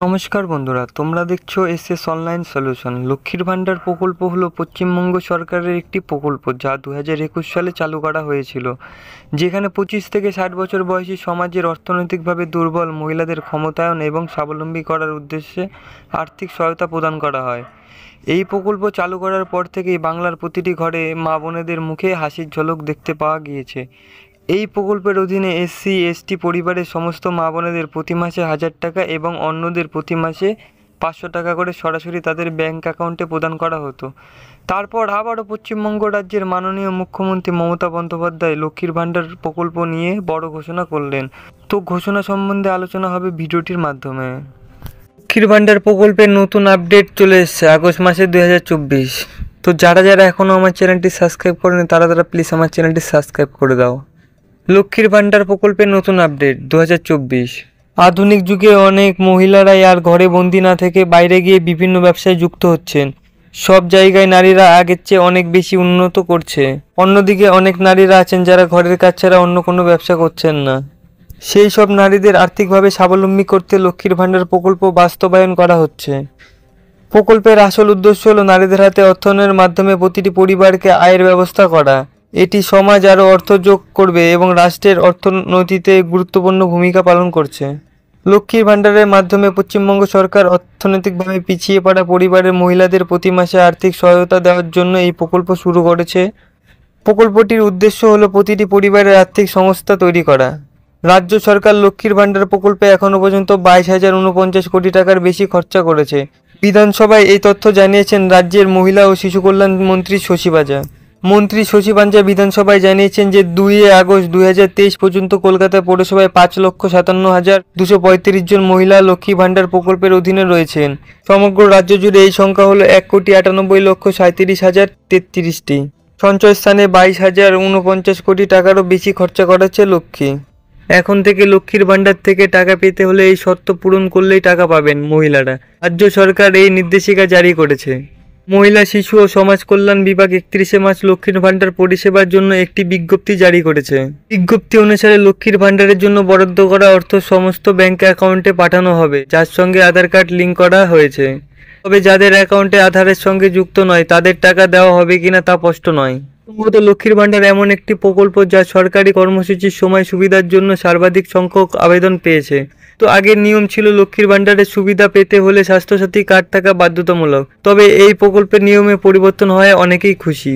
নমস্কার বন্ধুরা, তোমরা দেখছো এসএস অনলাইন সলিউশন। লক্ষ্মীর ভাণ্ডার প্রকল্প হলো পশ্চিমবঙ্গ সরকারের একটি প্রকল্প যা 2021 সালে চালু করা হয়েছিল, যেখানে 25 থেকে 60 বছর বয়সী সমাজের অর্থনৈতিকভাবে দুর্বল মহিলাদের ক্ষমতায়ন এবং স্বাবলম্বী করার উদ্দেশ্যে আর্থিক সহায়তা প্রদান করা হয়। এই প্রকল্প চালু করার পর থেকেই বাংলার প্রতিটি ঘরে মা বোনেদের মুখে হাসির ঝলক দেখতে পাওয়া গিয়েছে। এই প্রকল্পের অধীনে SC/ST পরিবারের সমস্ত মা বোনেদের প্রতি মাসে 1000 টাকা এবং অন্যদের প্রতি মাসে 500 টাকা করে সরাসরি তাদের ব্যাংক অ্যাকাউন্টে প্রদান করা হতো। তারপর আবারও পশ্চিমবঙ্গ রাজ্যের মাননীয় মুখ্যমন্ত্রী মমতা বন্দ্যোপাধ্যায় লক্ষ্মীর ভাণ্ডার প্রকল্প নিয়ে বড় ঘোষণা করলেন। তো ঘোষণা সম্বন্ধে আলোচনা হবে ভিডিওটির মাধ্যমে। লক্ষ্মীর ভাণ্ডার প্রকল্পের নতুন আপডেট চলে এসেছে আগস্ট মাসে 2024। তো যারা এখনও আমার চ্যানেলটি সাবস্ক্রাইব করেনি তারা প্লিজ আমার চ্যানেলটি সাবস্ক্রাইব করে দাও। লক্ষ্মীর ভাণ্ডার প্রকল্পের নতুন আপডেট 2024। আধুনিক যুগে অনেক মহিলারাই আর ঘরে বন্দি না থেকে বাইরে গিয়ে বিভিন্ন ব্যবসায় যুক্ত হচ্ছেন। সব জায়গায় নারীরা আগের চেয়ে অনেক বেশি উন্নত করছে। অন্যদিকে অনেক নারীরা আছেন যারা ঘরের কাজ ছাড়া অন্য কোনো ব্যবসা করছেন না। সেই সব নারীদের আর্থিকভাবে স্বাবলম্বী করতে লক্ষ্মীর ভাণ্ডার প্রকল্প বাস্তবায়ন করা হচ্ছে। প্রকল্পের আসল উদ্দেশ্য হলো নারীদের হাতে অর্থায়নের মাধ্যমে প্রতিটি পরিবারকে আয়ের ব্যবস্থা করা। এটি সমাজ আরও অর্থ যোগ করবে এবং রাষ্ট্রের অর্থনীতিতে গুরুত্বপূর্ণ ভূমিকা পালন করছে। লক্ষ্মীর ভাণ্ডারের মাধ্যমে পশ্চিমবঙ্গ সরকার অর্থনৈতিকভাবে পিছিয়ে পড়া পরিবারের মহিলাদের প্রতি মাসে আর্থিক সহায়তা দেওয়ার জন্য এই প্রকল্প শুরু করেছে। প্রকল্পটির উদ্দেশ্য হলো প্রতিটি পরিবারের আর্থিক সংস্থা তৈরি করা। রাজ্য সরকার লক্ষ্মীর ভাণ্ডার প্রকল্পে এখনও পর্যন্ত 22,049 কোটি টাকার বেশি খরচা করেছে। বিধানসভায় এই তথ্য জানিয়েছেন রাজ্যের মহিলা ও শিশু কল্যাণ মন্ত্রী শশী পাঁজা। মন্ত্রী শশী পাঁজা বিধানসভায় জানিয়েছেন যে 2 আগস্ট 2023 পর্যন্ত কলকাতা পৌরসভায় 5,57,235 জন মহিলা লক্ষ্মী ভাণ্ডার প্রকল্পের অধীনে রয়েছেন। সমগ্র রাজ্য জুড়ে এই সংখ্যা হলো 1,98,37,033টি। সঞ্চয় স্থানে 22,049 কোটি টাকারও বেশি খরচা করেছে লক্ষ্মী। এখন থেকে লক্ষ্মীর ভাণ্ডার থেকে টাকা পেতে হলে এই শর্ত পূরণ করলেই টাকা পাবেন মহিলারা। রাজ্য সরকার এই নির্দেশিকা জারি করেছে। মহিলা, শিশু ও সমাজ কল্যাণ বিভাগ 31 মার্চ লক্ষ্মীর ভাণ্ডার পরিষেবার জন্য একটি বিজ্ঞপ্তি জারি করেছে। বিজ্ঞপ্তি অনুসারে লক্ষ্মীর ভাণ্ডারের জন্য বরাদ্দ করা অর্থ সমস্ত ব্যাংক অ্যাকাউন্টে পাঠানো হবে যার সঙ্গে আধার কার্ড লিঙ্ক করা হয়েছে। তবে যাদের অ্যাকাউন্টে আধারের সঙ্গে যুক্ত নয় তাদের টাকা দেওয়া হবে কিনা তা স্পষ্ট নয়। সম্ভবত লক্ষ্মীর ভাণ্ডার এমন একটি প্রকল্প যা সরকারি কর্মসূচির সময় সুবিধার জন্য সর্বাধিক সংখ্যক আবেদন পেয়েছে। তো আগের নিয়ম ছিল লক্ষ্মীর ভাণ্ডারের সুবিধা পেতে হলে স্বাস্থ্যসাথী কার্ড থাকা বাধ্যতামূলক। তবে এই প্রকল্পের নিয়মে পরিবর্তন হওয়ায় অনেকেই খুশি।